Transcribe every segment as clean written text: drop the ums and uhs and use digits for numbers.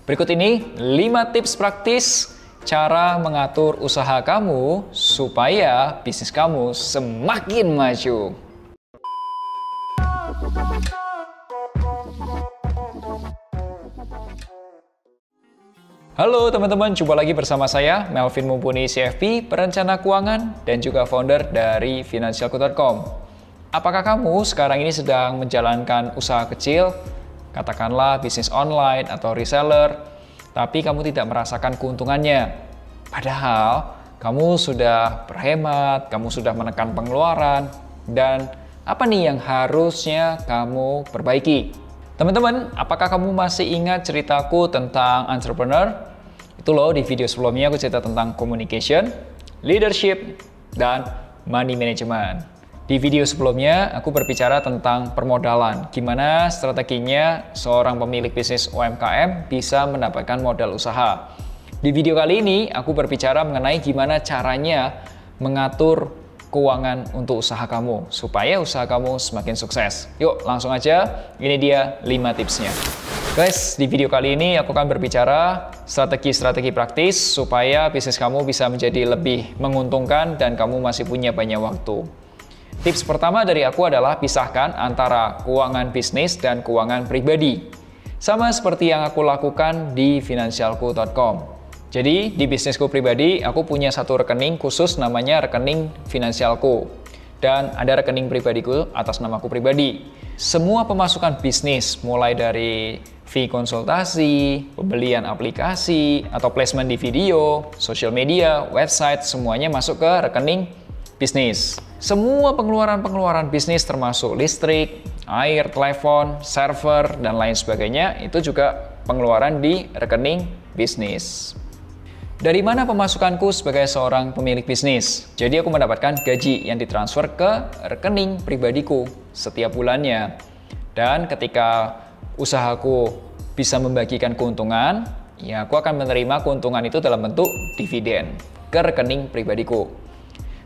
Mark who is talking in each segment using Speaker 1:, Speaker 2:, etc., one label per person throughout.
Speaker 1: Berikut ini 5 tips praktis cara mengatur usaha kamu supaya bisnis kamu semakin maju. Halo teman-teman, jumpa lagi bersama saya Melvin Mumpuni CFP, perencana keuangan dan juga founder dari Finansialku.com. Apakah kamu sekarang ini sedang menjalankan usaha kecil, katakanlah bisnis online atau reseller, tapi kamu tidak merasakan keuntungannya? Padahal kamu sudah berhemat, kamu sudah menekan pengeluaran, dan apa nih yang harusnya kamu perbaiki? Teman-teman, apakah kamu masih ingat ceritaku tentang entrepreneur? Itu loh, di video sebelumnya aku cerita tentang communication, leadership, dan money management. Di video sebelumnya aku berbicara tentang permodalan, gimana strateginya seorang pemilik bisnis UMKM bisa mendapatkan modal usaha. Di video kali ini aku berbicara mengenai gimana caranya mengatur keuangan untuk usaha kamu supaya usaha kamu semakin sukses. Yuk langsung aja, ini dia 5 tipsnya. Guys, di video kali ini aku akan berbicara strategi-strategi praktis supaya bisnis kamu bisa menjadi lebih menguntungkan dan kamu masih punya banyak waktu. Tips pertama dari aku adalah pisahkan antara keuangan bisnis dan keuangan pribadi. Sama seperti yang aku lakukan di Finansialku.com. Jadi di bisnisku pribadi, aku punya satu rekening khusus namanya rekening Finansialku. Dan ada rekening pribadiku atas namaku pribadi. Semua pemasukan bisnis, mulai dari fee konsultasi, pembelian aplikasi, atau placement di video, social media, website, semuanya masuk ke rekening bisnis. Semua pengeluaran-pengeluaran bisnis termasuk listrik, air, telepon, server, dan lain sebagainya, itu juga pengeluaran di rekening bisnis. Dari mana pemasukanku sebagai seorang pemilik bisnis? Jadi aku mendapatkan gaji yang ditransfer ke rekening pribadiku setiap bulannya. Dan ketika usahaku bisa membagikan keuntungan, ya aku akan menerima keuntungan itu dalam bentuk dividen ke rekening pribadiku.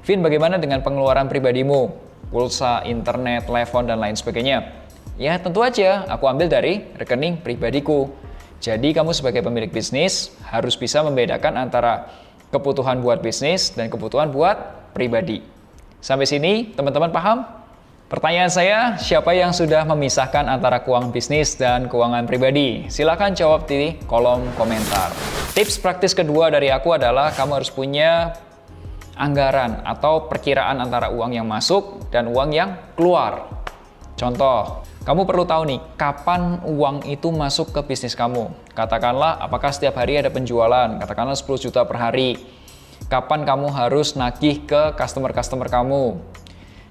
Speaker 1: Vin, bagaimana dengan pengeluaran pribadimu? Pulsa, internet, telepon, dan lain sebagainya. Ya tentu aja aku ambil dari rekening pribadiku. Jadi kamu sebagai pemilik bisnis harus bisa membedakan antara kebutuhan buat bisnis dan kebutuhan buat pribadi. Sampai sini teman-teman paham? Pertanyaan saya, siapa yang sudah memisahkan antara keuangan bisnis dan keuangan pribadi? Silahkan jawab di kolom komentar. Tips praktis kedua dari aku adalah kamu harus punya anggaran atau perkiraan antara uang yang masuk dan uang yang keluar. Contoh, kamu perlu tahu nih, kapan uang itu masuk ke bisnis kamu. Katakanlah, apakah setiap hari ada penjualan, katakanlah 10 juta per hari. Kapan kamu harus nagih ke customer-customer kamu.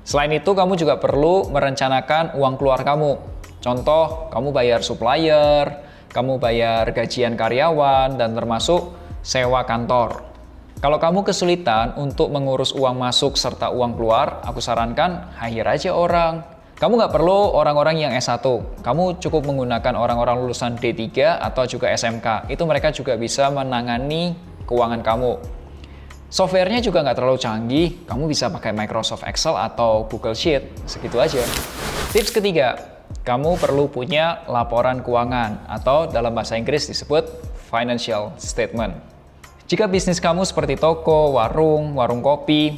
Speaker 1: Selain itu, kamu juga perlu merencanakan uang keluar kamu. Contoh, kamu bayar supplier, kamu bayar gajian karyawan, dan termasuk sewa kantor. Kalau kamu kesulitan untuk mengurus uang masuk serta uang keluar, aku sarankan hire aja orang. Kamu nggak perlu orang-orang yang S1, kamu cukup menggunakan orang-orang lulusan D3 atau juga SMK. Itu mereka juga bisa menangani keuangan kamu. Softwarenya juga nggak terlalu canggih, kamu bisa pakai Microsoft Excel atau Google Sheet, segitu aja. Tips ketiga, kamu perlu punya laporan keuangan atau dalam bahasa Inggris disebut financial statement. Jika bisnis kamu seperti toko, warung kopi,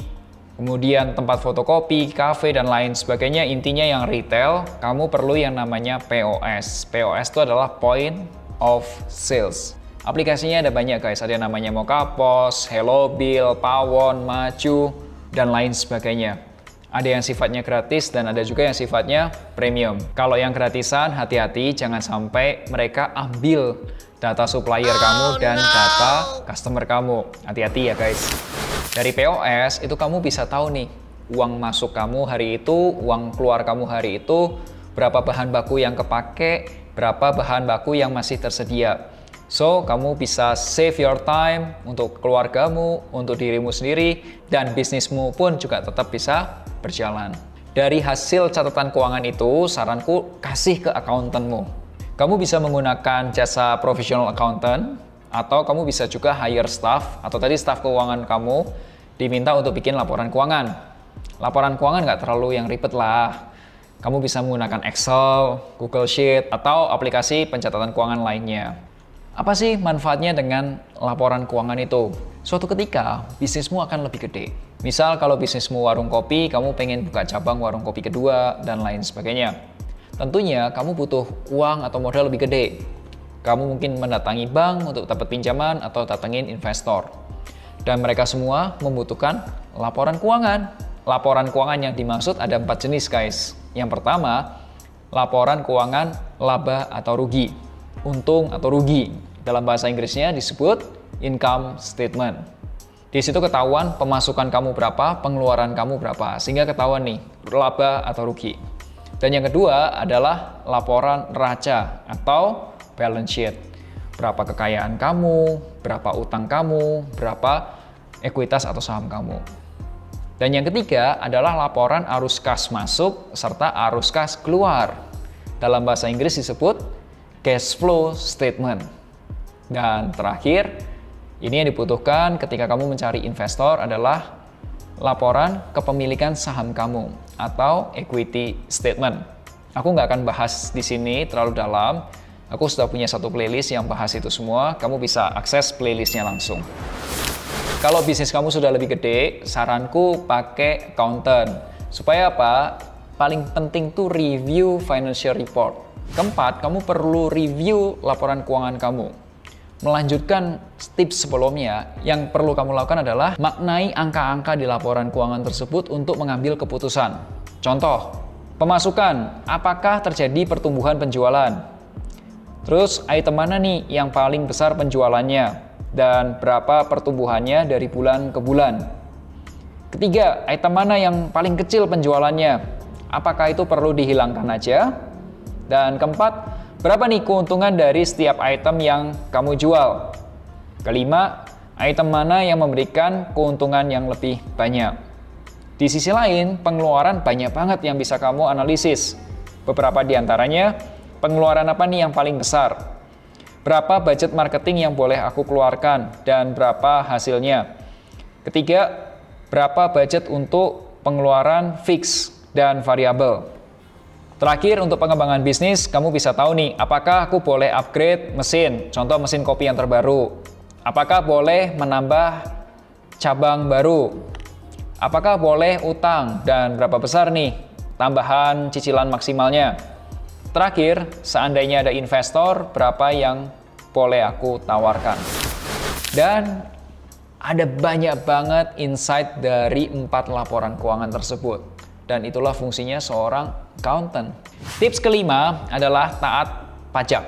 Speaker 1: kemudian tempat fotokopi, kafe, dan lain sebagainya, intinya yang retail, kamu perlu yang namanya POS. POS itu adalah Point of Sales. Aplikasinya ada banyak guys, ada yang namanya Mokapos, HelloBill, Pawon, Maju, dan lain sebagainya. Ada yang sifatnya gratis dan ada juga yang sifatnya premium. Kalau yang gratisan, hati-hati jangan sampai mereka ambil data supplier kamu dan data customer kamu. Hati-hati ya guys. Dari POS itu kamu bisa tahu nih, uang masuk kamu hari itu, uang keluar kamu hari itu, berapa bahan baku yang kepake, berapa bahan baku yang masih tersedia. So, kamu bisa save your time untuk keluargamu, untuk dirimu sendiri, dan bisnismu pun juga tetap bisa berjalan. Dari hasil catatan keuangan itu, saranku kasih ke akuntanmu. Kamu bisa menggunakan jasa professional accountant, atau kamu bisa juga hire staff, atau tadi staff keuangan kamu diminta untuk bikin laporan keuangan. Laporan keuangan nggak terlalu yang ribet lah. Kamu bisa menggunakan Excel, Google Sheet, atau aplikasi pencatatan keuangan lainnya. Apa sih manfaatnya dengan laporan keuangan itu? Suatu ketika, bisnismu akan lebih gede. Misal kalau bisnismu warung kopi, kamu pengen buka cabang warung kopi kedua, dan lain sebagainya. Tentunya kamu butuh uang atau modal lebih gede. Kamu mungkin mendatangi bank untuk dapat pinjaman atau datangin investor. Dan mereka semua membutuhkan laporan keuangan. Laporan keuangan yang dimaksud ada 4 jenis guys. Yang pertama, laporan keuangan laba atau rugi. Untung atau rugi. Dalam bahasa Inggrisnya disebut income statement. Di situ ketahuan pemasukan kamu berapa, pengeluaran kamu berapa, sehingga ketahuan nih laba atau rugi. Dan yang kedua adalah laporan neraca atau balance sheet. Berapa kekayaan kamu, berapa utang kamu, berapa ekuitas atau saham kamu. Dan yang ketiga adalah laporan arus kas masuk serta arus kas keluar. Dalam bahasa Inggris disebut cash flow statement. Dan terakhir, ini yang dibutuhkan ketika kamu mencari investor adalah laporan kepemilikan saham kamu atau equity statement. Aku nggak akan bahas di sini terlalu dalam. Aku sudah punya satu playlist yang bahas itu semua. Kamu bisa akses playlistnya langsung. Kalau bisnis kamu sudah lebih gede, saranku pakai accountant. Supaya apa? Paling penting tuh review financial report. Keempat, kamu perlu review laporan keuangan kamu. Melanjutkan tips sebelumnya, yang perlu kamu lakukan adalah maknai angka-angka di laporan keuangan tersebut untuk mengambil keputusan. Contoh, pemasukan, apakah terjadi pertumbuhan penjualan? Terus, item mana nih yang paling besar penjualannya? Dan berapa pertumbuhannya dari bulan ke bulan? Ketiga, item mana yang paling kecil penjualannya? Apakah itu perlu dihilangkan aja? Dan keempat, berapa nih keuntungan dari setiap item yang kamu jual? Kelima, item mana yang memberikan keuntungan yang lebih banyak? Di sisi lain, pengeluaran banyak banget yang bisa kamu analisis. Beberapa di antaranya, pengeluaran apa nih yang paling besar? Berapa budget marketing yang boleh aku keluarkan? Dan berapa hasilnya? Ketiga, berapa budget untuk pengeluaran fix dan variabel? Terakhir, untuk pengembangan bisnis, kamu bisa tahu nih, apakah aku boleh upgrade mesin, contoh mesin kopi yang terbaru. Apakah boleh menambah cabang baru? Apakah boleh utang dan berapa besar nih tambahan cicilan maksimalnya? Terakhir, seandainya ada investor, berapa yang boleh aku tawarkan? Dan ada banyak banget insight dari 4 laporan keuangan tersebut. Dan itulah fungsinya seorang accountant. Tips kelima adalah taat pajak.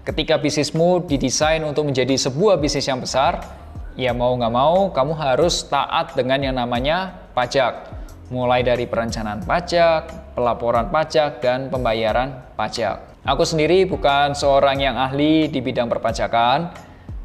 Speaker 1: Ketika bisnismu didesain untuk menjadi sebuah bisnis yang besar, ya mau nggak mau kamu harus taat dengan yang namanya pajak. Mulai dari perencanaan pajak, pelaporan pajak, dan pembayaran pajak. Aku sendiri bukan seorang yang ahli di bidang perpajakan,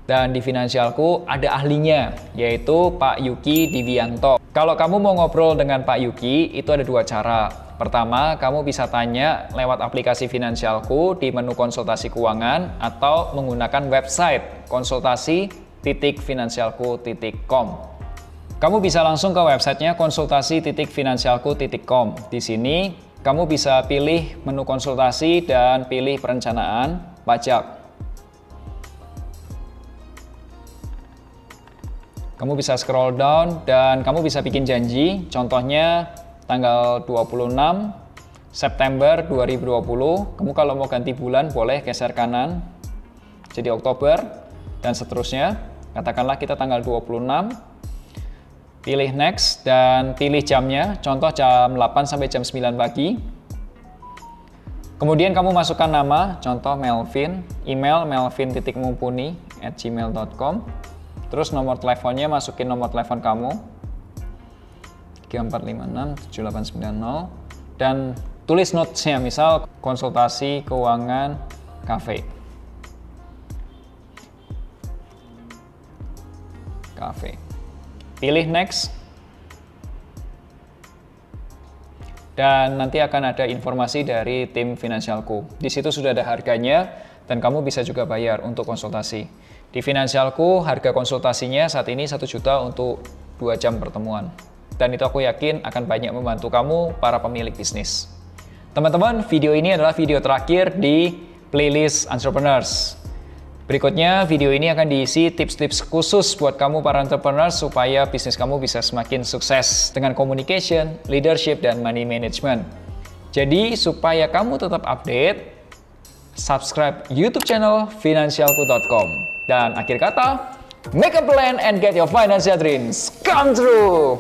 Speaker 1: dan di finansialku ada ahlinya, yaitu Pak Yuki Divianto. Kalau kamu mau ngobrol dengan Pak Yuki, itu ada 2 cara. Pertama, kamu bisa tanya lewat aplikasi finansialku di menu konsultasi keuangan atau menggunakan website konsultasi.finansialku.com. Kamu bisa langsung ke websitenya konsultasi.finansialku.com. Di sini, kamu bisa pilih menu konsultasi dan pilih perencanaan pajak. Kamu bisa scroll down dan kamu bisa bikin janji, contohnya tanggal 26 September 2020, kamu kalau mau ganti bulan boleh geser kanan jadi Oktober dan seterusnya. Katakanlah kita tanggal 26, pilih next dan pilih jamnya, contoh jam 8 sampai jam 9 pagi. Kemudian kamu masukkan nama, contoh Melvin, email melvin.mumpuni@gmail.com. Terus nomor teleponnya, masukin nomor telepon kamu 34567890 dan tulis notes-nya, misal konsultasi keuangan cafe. Pilih next. Dan nanti akan ada informasi dari tim finansialku. Di situ sudah ada harganya dan kamu bisa juga bayar untuk konsultasi. Di finansialku, harga konsultasinya saat ini 1 juta untuk 2 jam pertemuan. Dan itu aku yakin akan banyak membantu kamu, para pemilik bisnis. Teman-teman, video ini adalah video terakhir di playlist Entrepreneurs. Berikutnya, video ini akan diisi tips-tips khusus buat kamu para entrepreneur supaya bisnis kamu bisa semakin sukses dengan communication, leadership, dan money management. Jadi, supaya kamu tetap update, subscribe YouTube channel Finansialku.com. Dan akhir kata, make a plan and get your financial dreams come true!